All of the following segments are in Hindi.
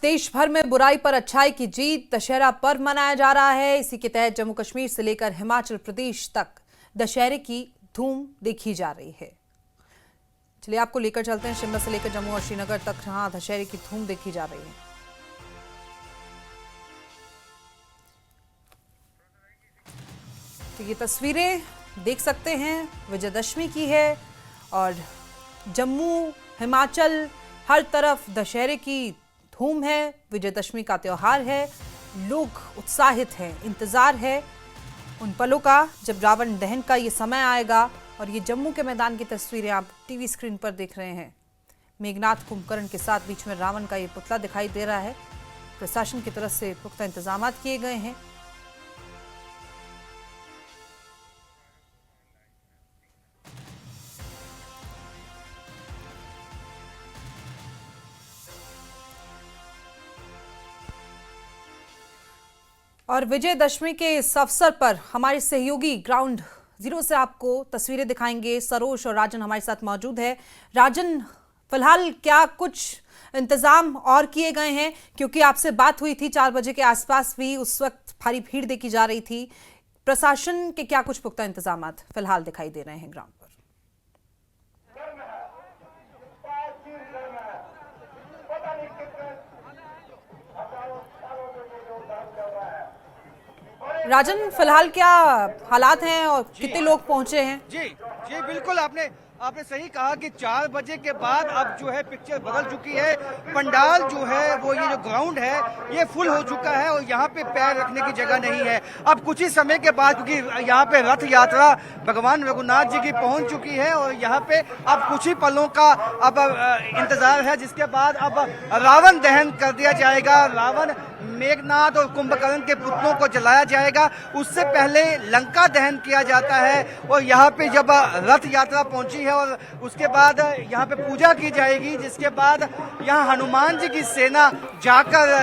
देश भर में बुराई पर अच्छाई की जीत दशहरा पर्व मनाया जा रहा है। इसी के तहत जम्मू कश्मीर से लेकर हिमाचल प्रदेश तक दशहरे की धूम देखी जा रही है। चलिए आपको लेकर चलते हैं शिमला से लेकर जम्मू और श्रीनगर तक, जहां दशहरे की धूम देखी जा रही है। तो ये तस्वीरें देख सकते हैं विजयदशमी की है और जम्मू हिमाचल हर तरफ दशहरे की धूम है। विजयदशमी का त्योहार है, लोग उत्साहित हैं, इंतजार है उन पलों का जब रावण दहन का ये समय आएगा। और ये जम्मू के मैदान की तस्वीरें आप टीवी स्क्रीन पर देख रहे हैं। मेघनाथ कुंभकर्ण के साथ बीच में रावण का ये पुतला दिखाई दे रहा है। प्रशासन की तरफ से पुख्ता इंतजाम किए गए हैं। और विजयदशमी के इस अवसर पर हमारे सहयोगी ग्राउंड जीरो से आपको तस्वीरें दिखाएंगे। सरोज और राजन हमारे साथ मौजूद है। राजन, फिलहाल क्या कुछ इंतजाम और किए गए हैं? क्योंकि आपसे बात हुई थी 4 बजे के आसपास भी, उस वक्त भारी भीड़ देखी जा रही थी। प्रशासन के क्या कुछ पुख्ता इंतजाम फिलहाल दिखाई दे रहे हैं ग्राउंड पर? राजन, फिलहाल क्या हालात हैं और कितने लोग पहुंचे हैं? जी बिल्कुल, आपने सही कहा कि 4 बजे के बाद अब जो है पिक्चर बदल चुकी है। पंडाल जो है वो ये जो ग्राउंड है ये फुल हो चुका है और यहाँ पे पैर रखने की जगह नहीं है। अब कुछ ही समय के बाद, क्योंकि यहाँ पे रथ यात्रा भगवान रघुनाथ जी की पहुंच चुकी है और यहाँ पे अब कुछ ही पलों का अब इंतजार है, जिसके बाद अब रावण दहन कर दिया जाएगा। रावण, मेघनाथ और कुंभकर्ण के पुतलों को जलाया जाएगा। उससे पहले लंका दहन किया जाता है और यहाँ पे जब रथ यात्रा पहुंची है और उसके बाद यहाँ पे पूजा की जाएगी, जिसके बाद यहाँ हनुमान जी की सेना जाकर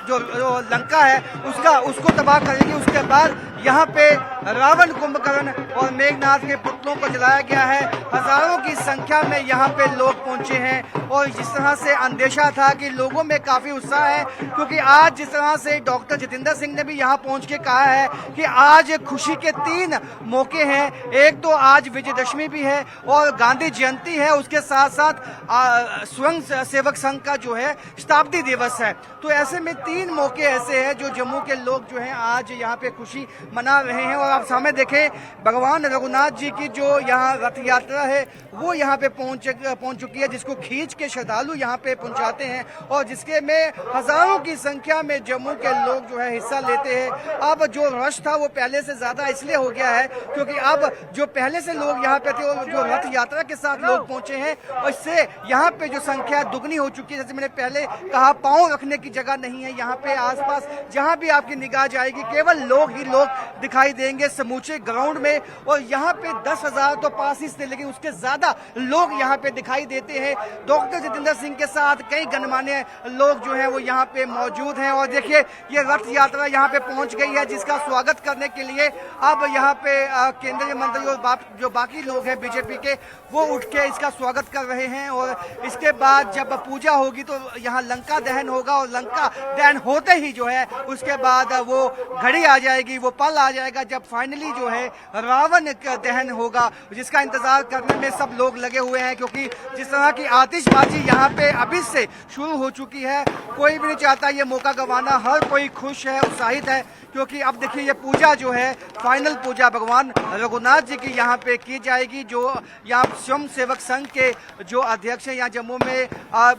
जो लंका है उसको तबाह करेगी। उसके बाद यहाँ पे रावण, कुंभकर्ण और मेघनाथ के पुतलों को जलाया गया है। हजारों की संख्या में यहाँ पे लोग पहुंचे हैं और जिस तरह से अंदेशा था कि लोगों में काफी उत्साह है, क्योंकि आज जिस तरह से डॉक्टर जितेंद्र सिंह ने भी यहाँ पहुंच के कहा है कि आज खुशी के 3 मौके हैं। एक तो आज विजयदशमी भी है और गांधी जयंती है, उसके साथ साथ स्वयं सेवक संघ का जो है शताब्दी दिवस है। तो ऐसे में 3 मौके ऐसे हैं जो जम्मू के लोग जो हैं आज यहाँ पे खुशी मना रहे हैं। और आप सामने देखें, भगवान रघुनाथ जी की जो यहाँ रथ यात्रा है वो यहाँ पे पहुंच चुकी है, जिसको खींच के श्रद्धालु यहाँ पे पहुंचाते हैं और जिसके में हजारों की संख्या में जम्मू के लोग जो है हिस्सा लेते हैं। अब जो रश था वो पहले से ज्यादा इसलिए हो गया है क्योंकि अब जो पहले से लोग यहाँ पे थे वो जो रथ यात्रा के साथ लोग पहुंचे हैं और इससे यहाँ पे जो संख्या दुगनी हो चुकी है। जैसे मैंने पहले कहा, पांव रखने की जगह नहीं है। यहाँ पे आसपास जहाँ भी आपकी निगाह जाएगी केवल लोग ही लोग दिखाई देंगे समूचे ग्राउंड में। और यहाँ पे 10,000 तो पास ही थे, लेकिन उसके ज्यादा लोग यहाँ पे दिखाई देते हैं। डॉक्टर जितेंद्र सिंह के साथ कई गणमान्य लोग जो हैं वो यहाँ पे मौजूद हैं। और देखिए, ये रथ यात्रा यहाँ पे पहुंच गई है, जिसका स्वागत करने के लिए अब यहाँ पे केंद्रीय मंत्री और जो बाकी लोग हैं बीजेपी के, वो उठ के इसका स्वागत कर रहे हैं। और इसके बाद जब पूजा होगी तो यहाँ लंका दहन होगा और लंका दहन होते ही जो है उसके बाद वो घड़ी आ जाएगी, वो पल आ जाएगा जब फाइनली जो है रावण का दहन होगा, जिसका इंतजार करने में सब लोग लगे हुए हैं। क्योंकि जिस तरह की आतिशबाजी यहाँ पे अभी से शुरू हो चुकी है, कोई भी नहीं चाहता ये मौका गंवाना। हर कोई खुश है, उत्साहित है, क्योंकि अब देखिए ये पूजा जो है फाइनल पूजा भगवान रघुनाथ जी की यहाँ पे की जाएगी। जो यहाँ स्वयं सेवक संघ के जो अध्यक्ष हैं यहाँ जम्मू में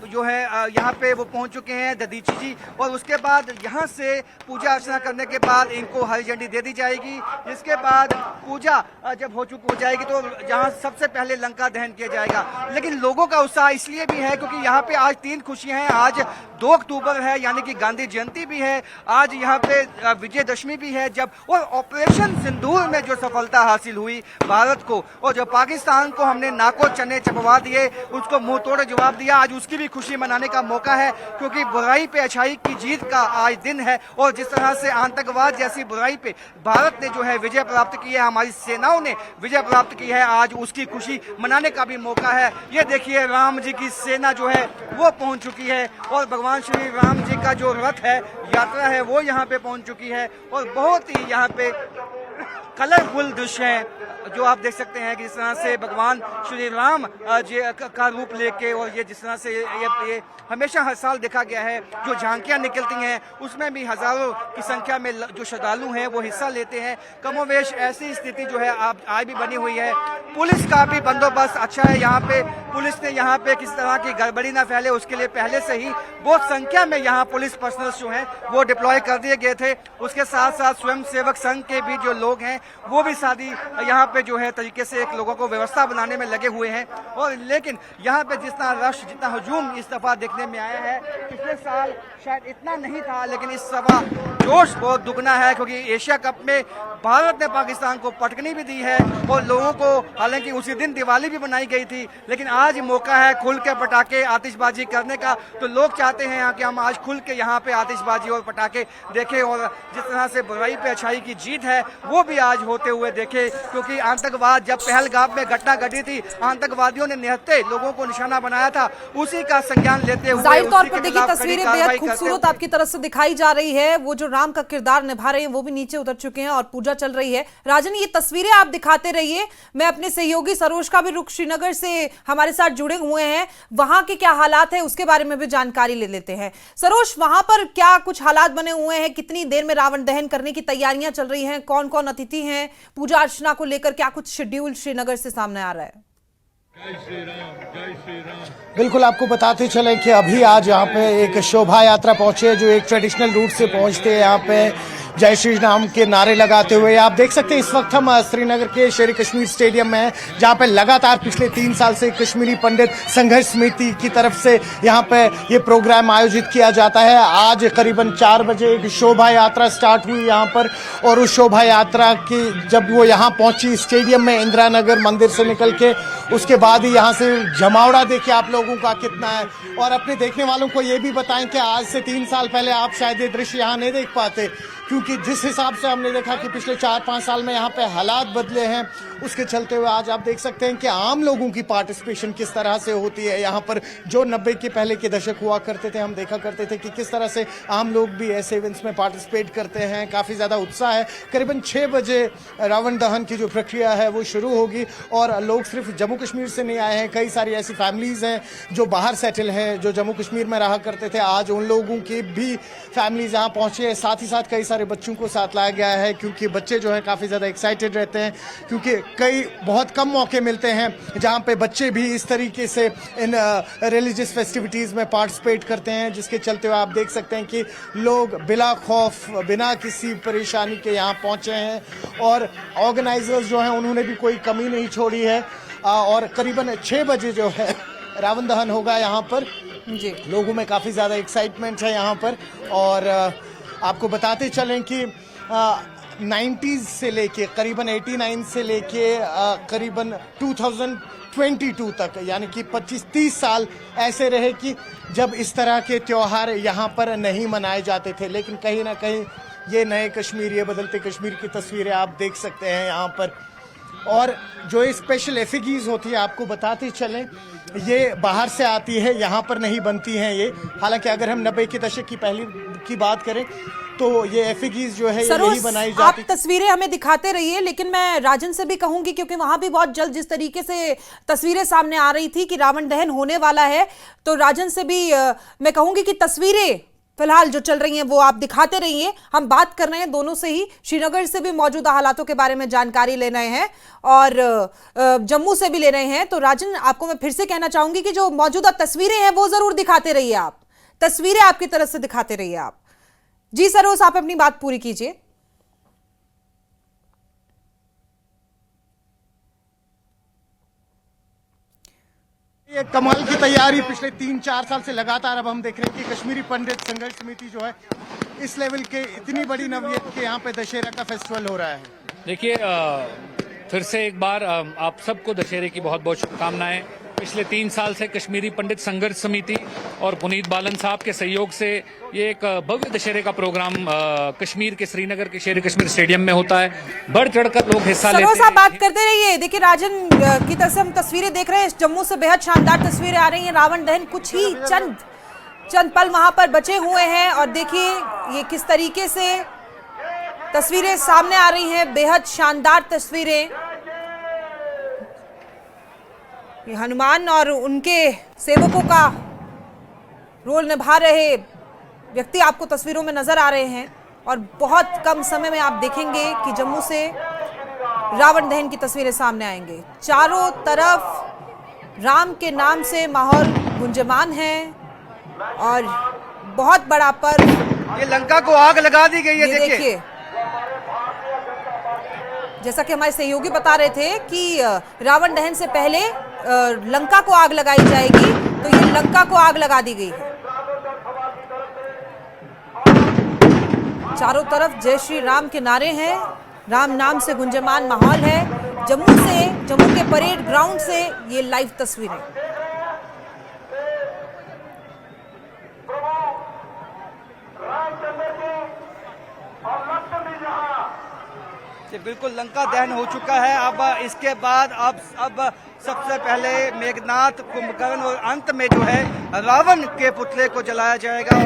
जो है यहाँ पे वो पहुँच चुके हैं, ददीची जी। और उसके बाद यहाँ से पूजा अर्चना करने के बाद इनको हरी झंडी दे दी जाएगी। जिसके बाद पूजा जब हो जाएगी तो यहाँ सबसे पहले लंका दहन किया जाएगा। लेकिन लोगों का उत्साह इसलिए भी है क्योंकि यहाँ पे आज 3 खुशियां हैं। आज 2 अक्टूबर है, यानी कि गांधी जयंती भी है। आज यहाँ पे विजयदशमी भी है, जब और ऑपरेशन सिंदूर में जो सफलता हासिल हुई भारत को, और जो पाकिस्तान को हमने नाको चने चबवा दिए, उसको मुंह तोड़ जवाब दिया, आज उसकी भी खुशी मनाने का मौका है। क्योंकि बुराई पे अच्छाई की जीत का आज दिन है और जिस तरह से आतंकवाद जैसी बुराई पे भारत ने जो है विजय प्राप्त की है, हमारी सेनाओं ने विजय प्राप्त की है, आज उसकी खुशी मनाने का भी मौका है। ये देखिए, राम जी की सेना जो है वो पहुंच चुकी है और भगवान भगवान श्री राम जी का जो रथ है, यात्रा है, वो यहाँ पे पहुंच चुकी है और बहुत ही यहाँ पे कलरफुल दृश्य है जो आप देख सकते हैं कि जिस तरह से भगवान श्री राम जी का रूप लेके, और ये जिस तरह से ये हमेशा हर साल देखा गया है, जो झांकियां निकलती हैं उसमें भी हजारों की संख्या में जो श्रद्धालु हैं वो हिस्सा लेते हैं। कमोवेश ऐसी स्थिति जो है आज भी बनी हुई है। पुलिस का भी बंदोबस्त अच्छा है यहाँ पे। पुलिस ने यहाँ पे किसी तरह की गड़बड़ी ना फैले उसके लिए पहले से ही बहुत संख्या में यहाँ पुलिस पर्सनल जो हैं वो डिप्लॉय कर दिए गए थे। उसके साथ साथ स्वयं सेवक संघ के भी जो लोग हैं वो भी सादी यहाँ पे जो है तरीके से एक लोगों को व्यवस्था बनाने में लगे हुए हैं। और लेकिन यहाँ पे जितना रश, जितना हजूम इस दफा देखने में आया है, पिछले साल शायद इतना नहीं था, लेकिन इस दफा जोश बहुत दुगना है क्योंकि एशिया कप में भारत ने पाकिस्तान को पटकनी भी दी है और लोगों को, हालांकि उसी दिन दिवाली भी मनाई गई थी, लेकिन आज मौका है खुल के पटाखे आतिशबाजी करने का। तो लोग चाहते हैं कि हम आज खुल के यहाँ पे आतिशबाजी और पटाखे देखें और जिस तरह से बुराई पे अच्छाई की जीत है वो भी आज होते हुए देखे। क्योंकि आतंकवाद जब पहलगाम में घटना घटी थी, आतंकवादियों ने निहत्थे लोगों को निशाना बनाया था, उसी का संज्ञान लेते हुए जाहिर तौर पर देखिए तस्वीरें बेहद खूबसूरत आपकी तरफ से दिखाई जा रही है। वो जो राम का किरदार निभा रहे हैं वो भी नीचे उतर चुके हैं और पूजा चल रही है। राजन, ये तस्वीरें आप दिखाते रहिए। मैं अपने सहयोगी सरोज का भी रुख श्रीनगर से हमारे साथ जुड़े हुए हैं, वहां के क्या हालात है उसके बारे में भी जानकारी ले लेते हैं। सरोज, वहां पर क्या कुछ हालात बने हुए हैं? कितनी देर में रावण दहन करने की तैयारियां चल रही हैं? कौन कौन अतिथि हैं? पूजा अर्चना को लेकर क्या कुछ शेड्यूल श्रीनगर से सामने आ रहा है? जय श्री राम, जय श्री राम। बिल्कुल, आपको बताते चलें कि अभी आज यहाँ पे एक शोभा यात्रा पहुंची है जो एक ट्रेडिशनल रूट से पहुंचते हैं यहाँ पे जय श्री राम के नारे लगाते हुए। आप देख सकते हैं इस वक्त हम श्रीनगर के शेर कश्मीर स्टेडियम में हैं, जहाँ पे लगातार पिछले 3 साल से कश्मीरी पंडित संघर्ष समिति की तरफ से यहाँ पे ये प्रोग्राम आयोजित किया जाता है। आज करीबन 4 बजे एक शोभा यात्रा स्टार्ट हुई यहाँ पर, और उस शोभा यात्रा की जब वो यहाँ पहुंची स्टेडियम में इंदिरा नगर मंदिर से निकल के, उसके बाद ही यहाँ से जमावड़ा देखिए आप लोगों का कितना है। और अपने देखने वालों को ये भी बताएं कि आज से 3 साल पहले आप शायद ये दृश्य यहाँ नहीं देख पाते, क्योंकि जिस हिसाब से हमने देखा कि पिछले 4-5 साल में यहाँ पे हालात बदले हैं, उसके चलते हुए आज आप देख सकते हैं कि आम लोगों की पार्टिसिपेशन किस तरह से होती है यहाँ पर। जो 90 के पहले के दशक हुआ करते थे, हम देखा करते थे कि किस तरह से आम लोग भी ऐसे इवेंट्स में पार्टिसिपेट करते हैं। काफ़ी ज़्यादा उत्साह है। करीबन 6 बजे रावण दहन की जो प्रक्रिया है वो शुरू होगी, और लोग सिर्फ जम्मू कश्मीर से नहीं आए हैं, कई सारी ऐसी फैमिलीज़ हैं जो बाहर सेटल हैं, जो जम्मू कश्मीर में रहा करते थे। आज उन लोगों की भी फैमिलीज यहाँ पहुँचे हैं। साथ ही साथ कई सारे बच्चों को साथ लाया गया है, क्योंकि बच्चे जो हैं काफ़ी ज़्यादा एक्साइटेड रहते हैं, क्योंकि कई बहुत कम मौके मिलते हैं जहाँ पे बच्चे भी इस तरीके से इन रिलीजियस फेस्टिविटीज़ में पार्टिसिपेट करते हैं, जिसके चलते हुए आप देख सकते हैं कि लोग बिला खौफ, बिना किसी परेशानी के यहाँ पहुँचे हैं। और ऑर्गेनाइजर्स जो हैं उन्होंने भी कोई कमी नहीं छोड़ी है, और करीबन 6 बजे जो है रावण दहन होगा यहाँ पर जी। लोगों में काफ़ी ज़्यादा एक्साइटमेंट है यहाँ पर। और आपको बताते चलें कि 90s से लेके करीबन 89 से लेके करीबन 2022 तक, यानी कि 25-30 साल ऐसे रहे कि जब इस तरह के त्यौहार यहाँ पर नहीं मनाए जाते थे। लेकिन कहीं ना कहीं ये नए कश्मीर, ये बदलते कश्मीर की तस्वीरें आप देख सकते हैं यहाँ पर। और जो ये स्पेशल एफिगीज होती है, आपको बताते चलें, ये बाहर से आती है, यहाँ पर नहीं बनती हैं ये। हालांकि अगर हम 90 के दशक की पहली की बात करें तो ये एफिगीज जो है यही बनाई जाती। आप तस्वीरें हमें दिखाते रहिए, लेकिन मैं राजन से भी कहूंगी, क्योंकि वहां भी बहुत जल्द जिस तरीके से तस्वीरें सामने आ रही थी कि रावण दहन होने वाला है, तो राजन से भी मैं कहूंगी कि तस्वीरें फिलहाल जो चल रही हैं वो आप दिखाते रहिए। हम बात कर रहे हैं दोनों से ही, श्रीनगर से भी मौजूदा हालातों के बारे में जानकारी ले रहे हैं और जम्मू से भी ले रहे हैं। तो राजन, आपको मैं फिर से कहना चाहूंगी कि जो मौजूदा तस्वीरें हैं वो जरूर दिखाते रहिए, आप तस्वीरें आपकी तरफ से दिखाते रहिए आप। जी सरोज, आप अपनी बात पूरी कीजिए। ये कमाल की तैयारी पिछले 3-4 साल से लगातार अब हम देख रहे हैं कि कश्मीरी पंडित संघर्ष समिति जो है इस लेवल के इतनी बड़ी नवियत के यहाँ पे दशहरा का फेस्टिवल हो रहा है। देखिए, फिर से एक बार आप सबको दशहरे की बहुत बहुत शुभकामनाएं। पिछले 3 साल से कश्मीरी पंडित संघर्ष समिति और पुनीत बालन साहब के सहयोग से ये एक भव्य दशहरे का प्रोग्राम कश्मीर के श्रीनगर के शेर कश्मीर स्टेडियम में होता है। बढ़ चढ़कर लोग हिस्सा लेते हैं। आप बात करते रहिए। देखिए, राजन की तरफ से हम तस्वीरें देख रहे हैं, जम्मू से बेहद शानदार तस्वीरें आ रही हैं। रावण दहन कुछ ही चंद पल वहां पर बचे हुए हैं और देखिए ये किस तरीके से तस्वीरें सामने आ रही हैं, बेहद शानदार तस्वीरें। ये हनुमान और उनके सेवकों का रोल निभा रहे व्यक्ति आपको तस्वीरों में नजर आ रहे हैं और बहुत कम समय में आप देखेंगे कि जम्मू से रावण दहन की तस्वीरें सामने आएंगे। चारों तरफ राम के नाम से माहौल गुंजमान है और बहुत बड़ा पर्व। ये लंका को आग लगा दी गई है, ये देखिए। देखिए, जैसा कि हमारे सहयोगी बता रहे थे कि रावण दहन से पहले लंका को आग लगाई जाएगी, तो ये लंका को आग लगा दी गई है। चारों तरफ जय श्री राम के नारे हैं, राम नाम से गुंजमान माहौल है। जम्मू के परेड ग्राउंड से ये लाइव तस्वीरें। ये बिल्कुल लंका दहन हो चुका है। अब इसके बाद अब सबसे पहले मेघनाथ, कुंभकर्ण और अंत में जो है रावण के पुतले को जलाया जाएगा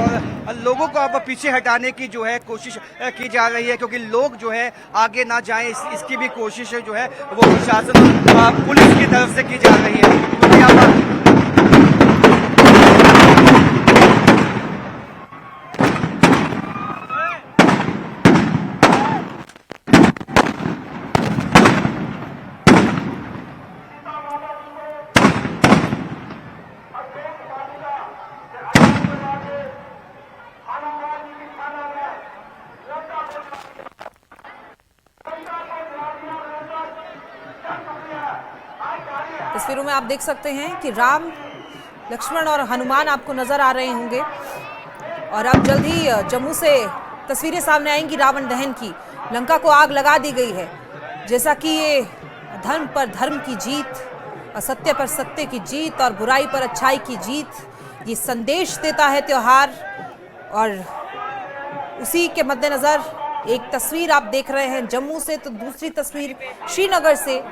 और लोगों को अब पीछे हटाने की जो है कोशिश की जा रही है, क्योंकि लोग जो है आगे ना जाएं, इसकी भी कोशिश जो है वो प्रशासन पुलिस की तरफ से की जा रही है। तस्वीरों में आप देख सकते हैं कि राम, लक्ष्मण और हनुमान आपको नजर आ रहे होंगे और अब जल्द ही जम्मू से तस्वीरें सामने आएंगी रावण दहन की। लंका को आग लगा दी गई है। जैसा कि ये धर्म पर धर्म की जीत, असत्य पर सत्य की जीत और बुराई पर अच्छाई की जीत, ये संदेश देता है त्योहार। और उसी के मद्देनजर एक तस्वीर आप देख रहे हैं जम्मू से, तो दूसरी तस्वीर श्रीनगर से।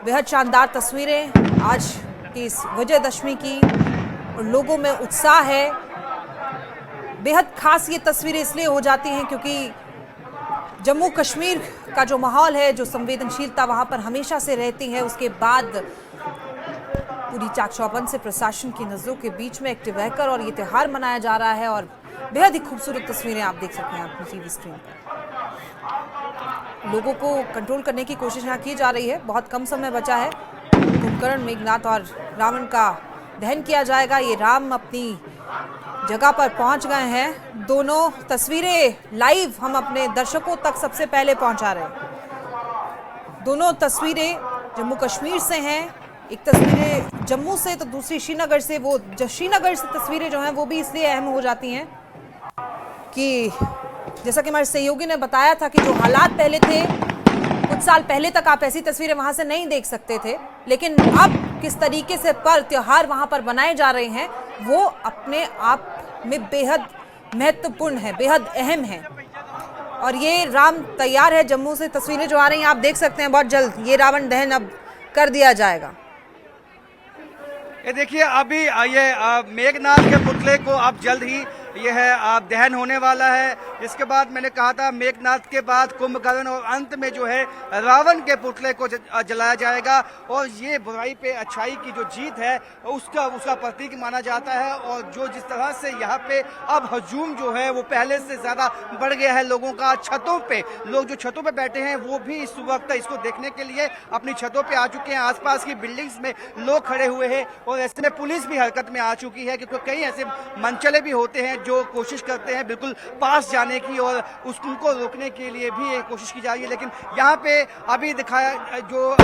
बेहद शानदार तस्वीरें आज की इस विजयदशमी की और लोगों में उत्साह है। बेहद खास ये तस्वीरें इसलिए हो जाती हैं क्योंकि जम्मू कश्मीर का जो माहौल है, जो संवेदनशीलता वहां पर हमेशा से रहती है, उसके बाद पूरी चाक चौबंद से प्रशासन की नजरों के बीच में एक्टिव रहकर और ये त्यौहार मनाया जा रहा है। और बेहद ही खूबसूरत तस्वीरें आप देख सकते हैं अपनी टीवी स्क्रीन पर। लोगों को कंट्रोल करने की कोशिश यहाँ की जा रही है। बहुत कम समय बचा है। कुंभकर्ण, मेघनाथ और रावण का दहन किया जाएगा। ये राम अपनी जगह पर पहुंच गए हैं। दोनों तस्वीरें लाइव हम अपने दर्शकों तक सबसे पहले पहुंचा रहे हैं। दोनों तस्वीरें जम्मू कश्मीर से हैं। एक तस्वीरें जम्मू से तो दूसरी श्रीनगर से। वो श्रीनगर से तस्वीरें जो हैं वो भी इसलिए अहम हो जाती हैं कि जैसा कि हमारे सहयोगी ने बताया था कि जो हालात पहले थे, कुछ साल पहले तक आप ऐसी तस्वीरें वहां से नहीं देख सकते थे, लेकिन अब किस तरीके से पर्व त्योहार वहां पर बनाए जा रहे हैं वो अपने आप में बेहद महत्वपूर्ण है, बेहद अहम है। और ये राम तैयार है। जम्मू से तस्वीरें जो आ रही हैं आप देख सकते हैं। बहुत जल्द ये रावण दहन अब कर दिया जाएगा। ये देखिए, अभी ये मेघनाथ के पुतले को अब जल्द ही यह है दहन होने वाला है। इसके बाद मैंने कहा था मेघनाथ के बाद कुंभकर्ण और अंत में जो है रावण के पुतले को जलाया जाएगा। और ये बुराई पे अच्छाई की जो जीत है उसका प्रतीक माना जाता है। और जो जिस तरह से यहाँ पे अब हजूम जो है वो पहले से ज्यादा बढ़ गया है लोगों का। छतों पे लोग जो छतों पे बैठे हैं वो भी इस वक्त इसको देखने के लिए अपनी छतों पे आ चुके हैं। आसपास की बिल्डिंग्स में लोग खड़े हुए हैं और ऐसे में पुलिस भी हरकत में आ चुकी है, क्योंकि कई ऐसे मनचले भी होते हैं जो कोशिश करते हैं बिल्कुल पास जाने की और उनको रोकने के लिए भी कोशिश की जा रही है। लेकिन यहाँ पे अभी दिखाया जो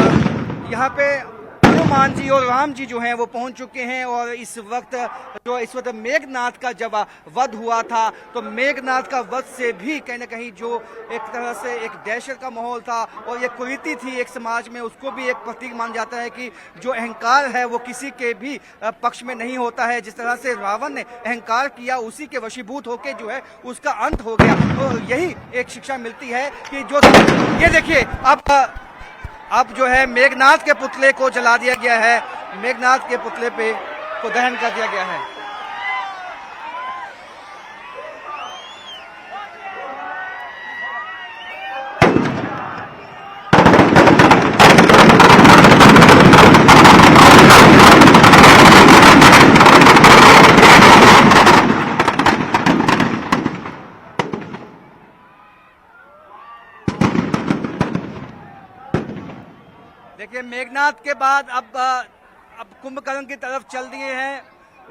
यहाँ पे हनुमान जी और राम जी जो हैं वो पहुंच चुके हैं। और इस वक्त मेघनाथ का जब वध हुआ था तो मेघनाथ का वध से भी कहीं ना कहीं जो एक तरह से एक दहशत का माहौल था और ये कुरीति थी एक समाज में, उसको भी एक प्रतीक माना जाता है कि जो अहंकार है वो किसी के भी पक्ष में नहीं होता है। जिस तरह से रावण ने अहंकार किया उसी के वशीभूत होकर जो है उसका अंत हो गया। तो यही एक शिक्षा मिलती है कि जो ये देखिए अब जो है मेघनाथ के पुतले को जला दिया गया है। मेघनाथ के पुतले पे को दहन कर दिया गया है। देखिए मेघनाथ के बाद अब कुंभकर्ण की तरफ चल दिए हैं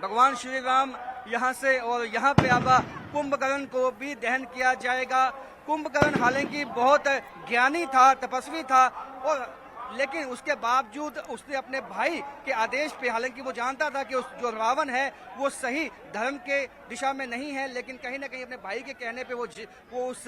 भगवान श्री राम यहाँ से, और यहाँ पे अब कुंभकर्ण को भी दहन किया जाएगा। कुंभकर्ण हालांकि बहुत ज्ञानी था, तपस्वी था, और लेकिन उसके बावजूद उसने अपने भाई के आदेश पे, हालांकि वो जानता था कि उस जो रावण है वो सही धर्म के दिशा में नहीं है, लेकिन कहीं ना कहीं अपने भाई के कहने पे वो उस